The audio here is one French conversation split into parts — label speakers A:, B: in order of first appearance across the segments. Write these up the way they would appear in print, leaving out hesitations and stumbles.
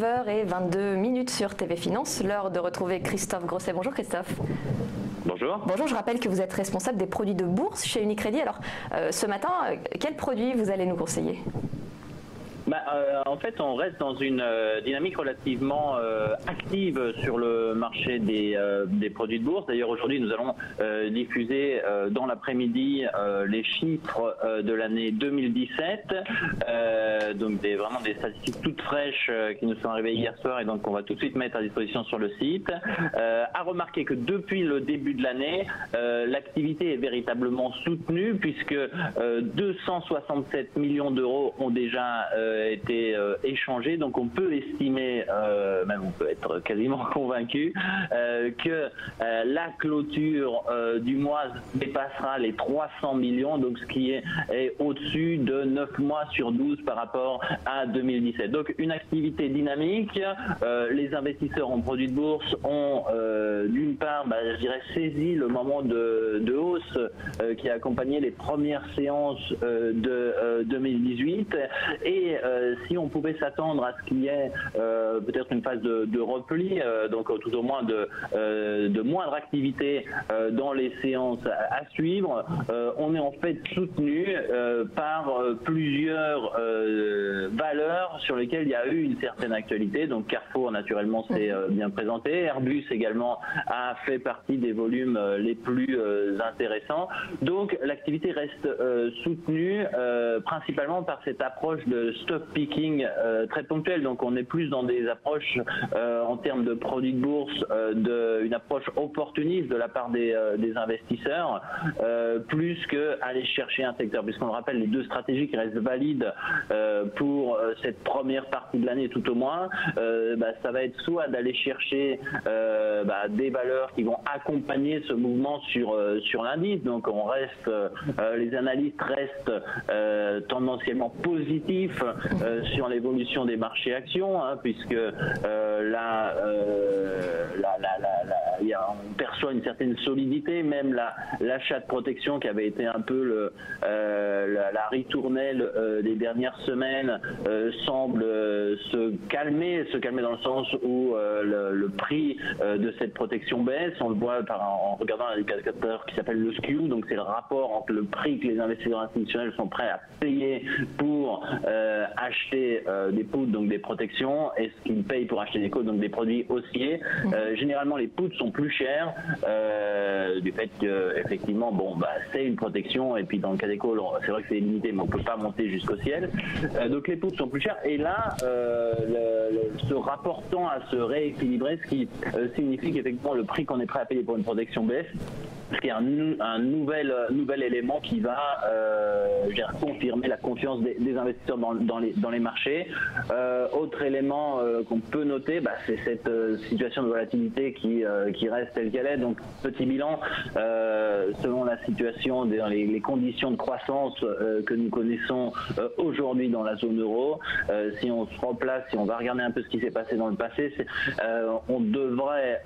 A: 9h22 sur TV Finance. L'heure de retrouver Christophe Grosset. Bonjour Christophe.
B: Bonjour.
A: Bonjour, je rappelle que vous êtes responsable des produits de bourse chez Unicredit. Alors ce matin, quels produits vous allez nous conseiller ?
B: En fait, on reste dans une dynamique relativement active sur le marché des produits de bourse. D'ailleurs, aujourd'hui, nous allons diffuser dans l'après-midi les chiffres de l'année 2017. Donc vraiment des statistiques toutes fraîches qui nous sont arrivées hier soir et donc on va tout de suite mettre à disposition sur le site. À remarquer que depuis le début de l'année, l'activité est véritablement soutenue puisque 267 millions d'euros ont déjà été échangés, donc on peut estimer, même on peut être quasiment convaincu, que la clôture du mois dépassera les 300 millions, donc ce qui est au-dessus de 9 mois sur 12 par rapport à 2017. Donc une activité dynamique. Les investisseurs en produits de bourse ont d'une part, je dirais, saisi le moment de hausse qui a accompagné les premières séances de 2018 et si on pouvait s'attendre à ce qu'il y ait peut-être une phase de repli, donc tout au moins de moindre activité dans les séances à suivre, on est en fait soutenu par plusieurs valeurs sur lesquelles il y a eu une certaine actualité. Donc Carrefour naturellement s'est bien présenté, Airbus également a fait partie des volumes les plus intéressants. Donc l'activité reste soutenue principalement par cette approche de stock picking très ponctuelle. Donc on est plus dans des approches en termes de produits de bourse, une approche opportuniste de la part des investisseurs, plus que aller chercher un secteur. Puisqu'on le rappelle, les deux stratégies qui restent valides pour cette première partie de l'année tout au moins, ça va être soit d'aller chercher des valeurs qui vont accompagner ce mouvement sur l'indice. Donc on reste, les analystes restent tendanciellement positifs sur l'évolution des marchés actions, puisque on perçoit une certaine solidité, même l'achat de protection qui avait été un peu la ritournelle des dernières semaines semble se calmer dans le sens où le prix de cette protection baisse. On le voit en regardant un indicateur qui s'appelle le SKU, donc c'est le rapport entre le prix que les investisseurs institutionnels sont prêts à payer pour acheter des puts, donc des protections, et ce qu'ils payent pour acheter des calls, donc des produits haussiers. Généralement les puts sont plus chers du fait que effectivement c'est une protection, et puis dans le cas des calls c'est vrai que c'est limité mais on peut pas monter jusqu'au ciel, donc les puts sont plus chers, et là se rapportant à se rééquilibrer, ce qui signifie qu'effectivement le prix qu'on est prêt à payer pour une protection baisse, ce qui est un nouvel élément qui va confirmer la confiance des investisseurs dans les marchés. Autre élément qu'on peut noter, c'est cette situation de volatilité qui reste telle qu'elle est. Donc petit bilan, selon la situation, les conditions de croissance que nous connaissons aujourd'hui dans la zone euro, si on se replace, si on va regarder un peu ce qui s'est passé dans le passé, on devrait,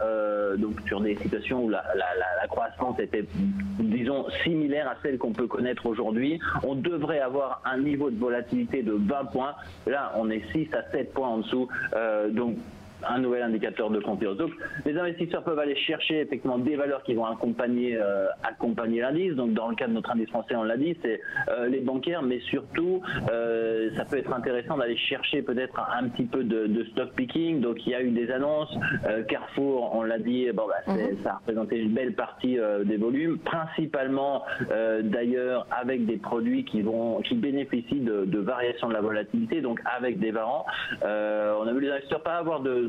B: donc sur des situations où la croissance était, disons, similaire à celle qu'on peut connaître aujourd'hui, on devrait avoir un niveau de volatilité de 20 points. Là, on est 6 à 7 points en dessous. Donc, un nouvel indicateur de confiance. Donc, les investisseurs peuvent aller chercher effectivement des valeurs qui vont accompagner l'indice. Donc, dans le cas de notre indice français, on l'a dit, c'est les bancaires, mais surtout, ça peut être intéressant d'aller chercher peut-être un petit peu de stock picking. Donc, il y a eu des annonces. Carrefour, on l'a dit, ça a représenté une belle partie des volumes, principalement d'ailleurs avec des produits qui bénéficient de variations de la volatilité, donc avec des varants. On a vu les investisseurs pas avoir de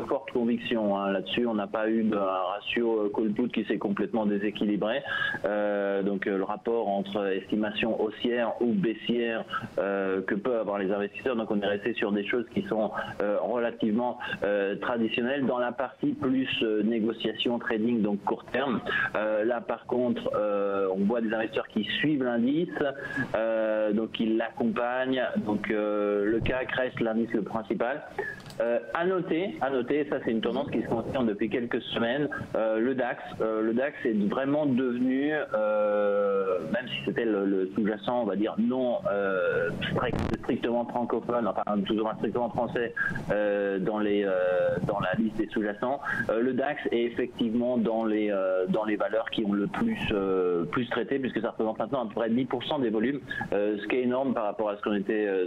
B: forte conviction là-dessus. On n'a pas eu un ratio call-put qui s'est complètement déséquilibré. Donc le rapport entre estimation haussière ou baissière que peuvent avoir les investisseurs. Donc on est resté sur des choses qui sont relativement traditionnelles. Dans la partie plus négociation, trading, donc court terme, là par contre on voit des investisseurs qui suivent l'indice, donc ils l'accompagnent. Donc le CAC reste l'indice le principal. À noter noter, ça c'est une tendance qui se confirme depuis quelques semaines, le DAX est vraiment devenu, même si c'était le sous-jacent, on va dire non strictement francophone, enfin toujours strictement français dans la liste des sous-jacents, le DAX est effectivement dans les valeurs qui ont le plus traité, puisque ça représente maintenant à peu près 10% des volumes, ce qui est énorme par rapport à ce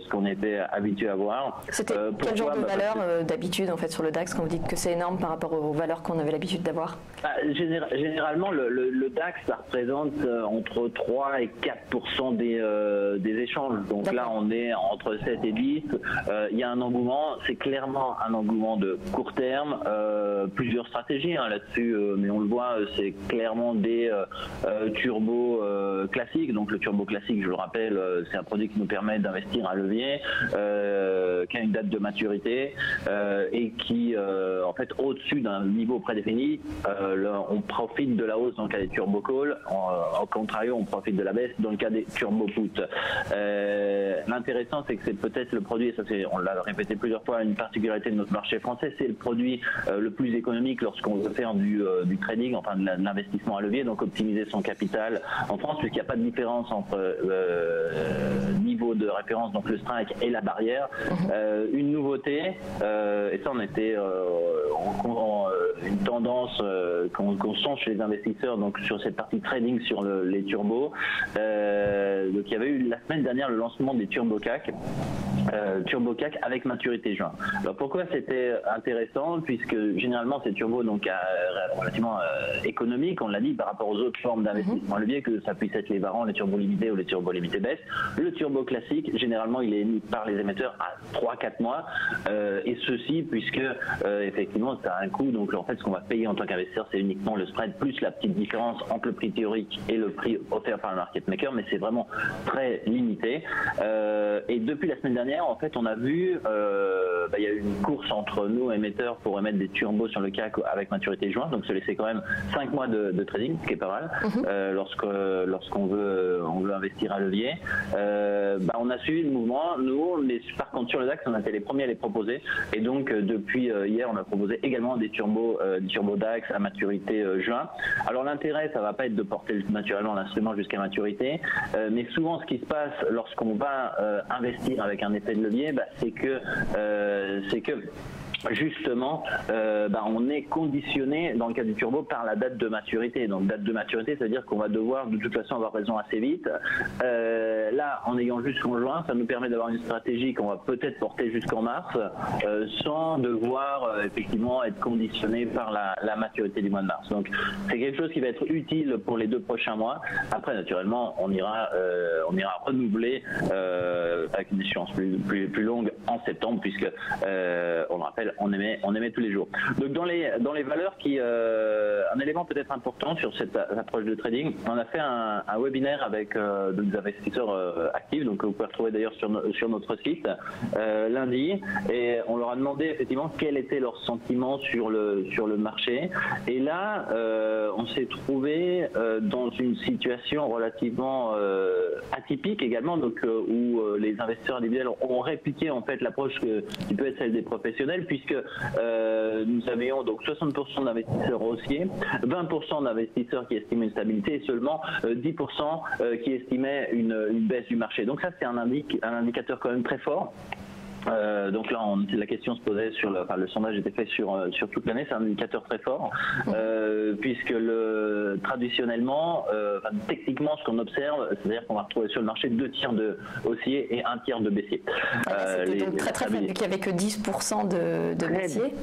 B: qu'on était habitué à voir.
A: C'était quel genre de valeur d'habitude en fait sur le DAX quand vous dites que c'est énorme par rapport aux valeurs qu'on avait l'habitude d'avoir?
B: Généralement, le DAX, ça représente entre 3 et 4% des échanges. Donc là, on est entre 7 et 10. Il y a un engouement, c'est clairement un engouement de court terme. Plusieurs stratégies là-dessus, mais on le voit, c'est clairement des turbos classiques. Donc le turbo classique, je le rappelle, c'est un produit qui nous permet d'investir à levier, qui a une date de maturité et qui, en fait, au-dessus d'un niveau prédéfini, on profite de la hausse dans le cas des turbo calls, en contrario, on profite de la baisse dans le cas des turbo put. L'intéressant, c'est que c'est peut-être le produit, et ça on l'a répété plusieurs fois, une particularité de notre marché français, c'est le produit le plus économique lorsqu'on veut faire du trading, enfin de l'investissement à levier, donc optimiser son capital en France, puisqu'il n'y a pas de différence entre niveau de référence, donc le strike et la barrière. Une nouveauté, et ça on était une tendance qu'on sent chez les investisseurs, donc sur cette partie trading sur les turbos. Donc il y avait eu la semaine dernière le lancement des Turbo CAC. Turbo CAC avec maturité juin. Alors pourquoi c'était intéressant? Puisque généralement ces turbos donc relativement économiques, on l'a dit, par rapport aux autres formes d'investissement levier, que ça puisse être les varants, les turbos limités ou les turbos limités baisse. Le turbo classique, généralement il est émis par les émetteurs à 3-4 mois, et ceci puisque effectivement ça a un coût. Donc en fait ce qu'on va payer en tant qu'investisseur, c'est uniquement le spread plus la petite différence entre le prix théorique et le prix offert par le market maker, mais c'est vraiment très limité. Et depuis la semaine dernière, en fait, on a vu, il y a eu une course entre nous émetteurs pour émettre des turbos sur le CAC avec maturité juin, donc se laisser quand même 5 mois de trading, ce qui est pas mal, lorsqu'on veut investir à levier. On a suivi le mouvement, nous, mais par contre sur le DAX, on a été les premiers à les proposer, et donc depuis hier, on a proposé également des turbos DAX à maturité juin. Alors l'intérêt, ça va pas être de porter naturellement l'instrument jusqu'à maturité, mais souvent ce qui se passe lorsqu'on va investir avec un effet de levier, c'est que justement, on est conditionné dans le cas du turbo par la date de maturité. Donc date de maturité, c'est-à-dire qu'on va devoir de toute façon avoir raison assez vite. Là, en ayant jusqu'en juin, ça nous permet d'avoir une stratégie qu'on va peut-être porter jusqu'en mars, sans devoir effectivement être conditionné par la maturité du mois de mars. Donc c'est quelque chose qui va être utile pour les 2 prochains mois. Après, naturellement, on ira renouveler avec une échéance plus longue en septembre, puisque on le rappelle, on émet tous les jours. Donc dans les valeurs qui un élément peut-être important sur cette approche de trading, on a fait un webinaire avec des investisseurs actifs, donc vous pouvez retrouver d'ailleurs sur notre site lundi, et on leur a demandé effectivement quel était leur sentiment sur le marché. Et là, on s'est trouvé dans une situation relativement atypique également, donc où les investisseurs individuels ont répliqué en fait l'approche qui peut être celle des professionnels, puisque nous avions donc 60% d'investisseurs haussiers, 20% d'investisseurs qui estimaient une stabilité et seulement 10% qui estimaient une baisse du marché. Donc ça, c'est un indicateur quand même très fort. Donc là, la question se posait le sondage était fait sur toute l'année. C'est un indicateur très fort, puisque traditionnellement, techniquement, ce qu'on observe, c'est-à-dire qu'on va retrouver sur le marché 2 tiers de haussiers et 1 tiers de baissiers.
A: C'était donc très faible, vu qu'il n'y avait que 10% de baissiers.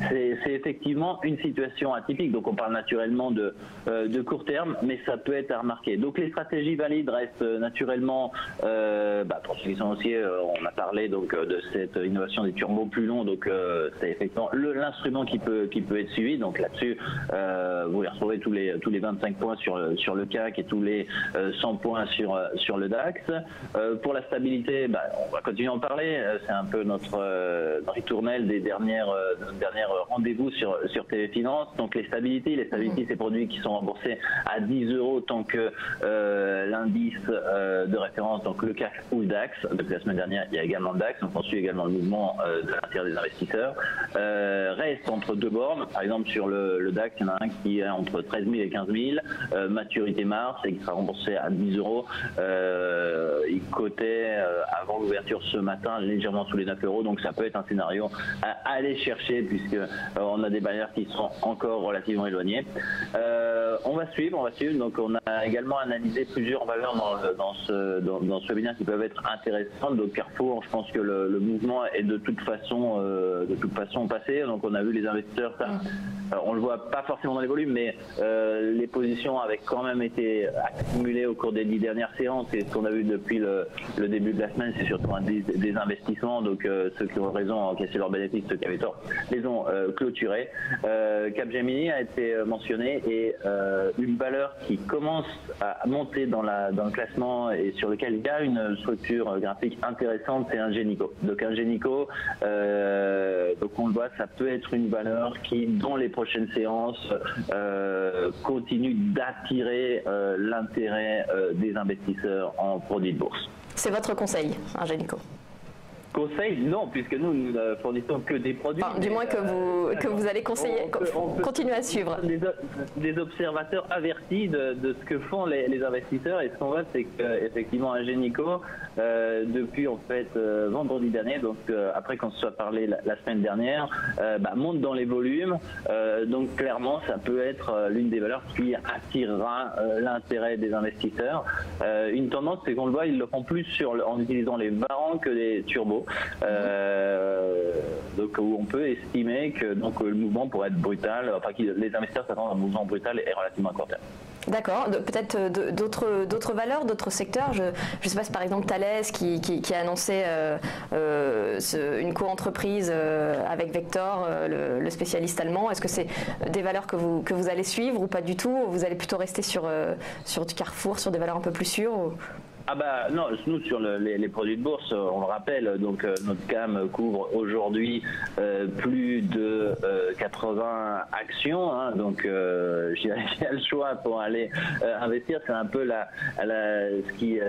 B: C'est effectivement une situation atypique, donc on parle naturellement de court terme, mais ça peut être à remarquer. Donc les stratégies valides restent naturellement, pour ceux qui sont haussiers, on a parlé donc de cette innovation des turbos plus longs, donc c'est effectivement l'instrument qui peut être suivi. Donc là-dessus, vous les retrouvez tous les 25 points sur le CAC et tous les 100 points sur le DAX. Pour la stabilité, on va continuer à en parler. C'est un peu notre ritournelle des dernières dernière rendez-vous sur TV Finance. Donc les stabilities, c'est produits qui sont remboursés à 10 € tant que l'indice de référence, donc le CAC ou le DAX. Depuis la semaine dernière, il y a également le DAX. On suit également le mouvement de l'intérêt des investisseurs. Reste entre deux bornes. Par exemple, sur le DAX, il y en a un qui est entre 13 000 et 15 000, maturité mars, et qui sera remboursé à 10 €. Il cotait avant l'ouverture ce matin légèrement sous les 9 €, donc ça peut être un scénario à aller chercher puisque on a des barrières qui sont encore relativement éloignées. On va suivre. Donc on a également analysé plusieurs valeurs dans ce webinaire qui peuvent être intéressantes. Donc Carrefour, je pense que le mouvement est de toute façon passé. Donc on a vu les investisseurs, on le voit pas forcément dans les volumes, mais les positions avaient quand même été accumulées au cours des 10 dernières séances, et ce qu'on a vu depuis le début de la semaine, c'est surtout un des investissements. Donc ceux qui ont raison à encaisser leurs bénéfices, ceux qui avaient tort les ont clôturés. Capgemini a été mentionné, et une valeur qui commence à monter dans le classement et sur lequel il y a une structure graphique intéressante, c'est Ingenico. Donc Ingenico, donc on le voit, ça peut être une valeur qui, dans les prochaines séances, continue d'attirer l'intérêt des investisseurs en produits de bourse.
A: C'est votre conseil, Ingenico?
B: Conseil, non, puisque nous ne fournissons que des produits.
A: Enfin, du moins que vous allez conseiller, continuer à suivre.
B: Des observateurs avertis de ce que font les investisseurs, et ce qu'on voit, c'est qu'effectivement Ingenico, depuis en fait vendredi dernier, donc après qu'on se soit parlé la semaine dernière, monte dans les volumes. Donc clairement, ça peut être l'une des valeurs qui attirera l'intérêt des investisseurs. Une tendance, c'est qu'on le voit, ils le font plus en utilisant les varans que les turbos. Donc où on peut estimer que le mouvement pourrait être brutal, enfin les investisseurs s'attendent à un mouvement brutal et relativement à court terme.
A: D'accord. Peut-être d'autres valeurs, d'autres secteurs. Je ne sais pas si par exemple Thales qui a annoncé une co-entreprise avec Vector, le spécialiste allemand. Est-ce que c'est des valeurs que vous allez suivre ou pas du tout? Vous allez plutôt rester sur du Carrefour, sur des valeurs un peu plus sûres ou...
B: Non, nous sur les produits de bourse, on le rappelle, donc notre gamme couvre aujourd'hui plus de 80 actions, hein, donc il y a le choix pour aller investir. C'est un peu ce qui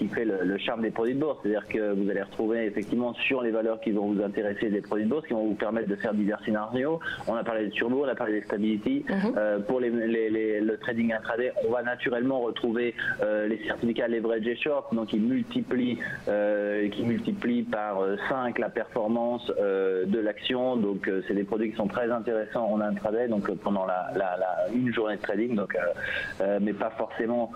B: fait le charme des produits de bourse, c'est-à-dire que vous allez retrouver effectivement sur les valeurs qui vont vous intéresser des produits de bourse qui vont vous permettre de faire divers scénarios. On a parlé des turbos, on a parlé des stability. Pour le trading intraday, on va naturellement retrouver les certificats leverage short, donc qui multiplie par 5 la performance de l'action. Donc c'est des produits qui sont très intéressants en intraday, donc pendant une journée de trading, donc mais pas forcément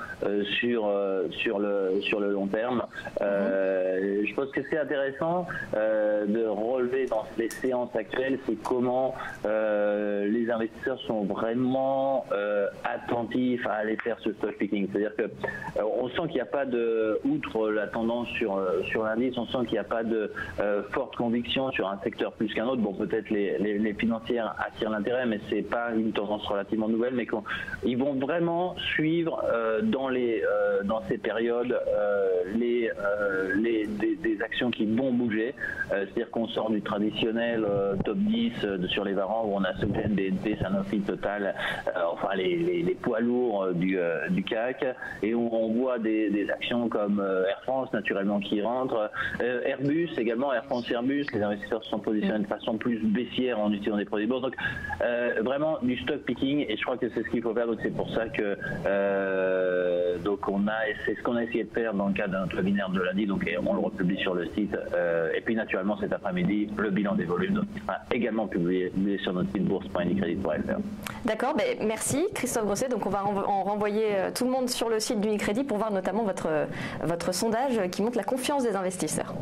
B: sur le long terme. Je pense que c'est intéressant de relever dans les séances actuelles, c'est comment les investisseurs sont vraiment attentifs à aller faire ce stock picking. C'est-à-dire que on sent qu'il n'y a pas outre la tendance sur l'indice, on sent qu'il n'y a pas de forte conviction sur un secteur plus qu'un autre. Bon, peut-être les financières attirent l'intérêt, mais c'est pas une tendance relativement nouvelle, mais ils vont vraiment suivre dans ces périodes des actions qui vont bouger. C'est-à-dire qu'on sort du traditionnel top 10 sur les varans où on a SocGen, BNP, Sanofi, Total, enfin les poids lourds du CAC, et où on voit des actions comme Air France naturellement qui rentrent, Airbus également, Air France et Airbus, les investisseurs se sont positionnés de façon plus baissière en utilisant des produits de bourse. Donc vraiment du stock picking, et je crois que c'est ce qu'il faut faire. Donc c'est pour ça que c'est ce qu'on a essayé de faire dans le cadre d'un webinaire de lundi, donc on le republie sur le site, et puis naturellement cet après-midi le bilan des volumes sera également publié sur notre site bourse.unicredit.fr.
A: D'accord, merci Christophe Grosset. Donc on va en renvoyer tout le monde sur le site d'Unicredit pour voir notamment votre sondage qui montre la confiance des investisseurs.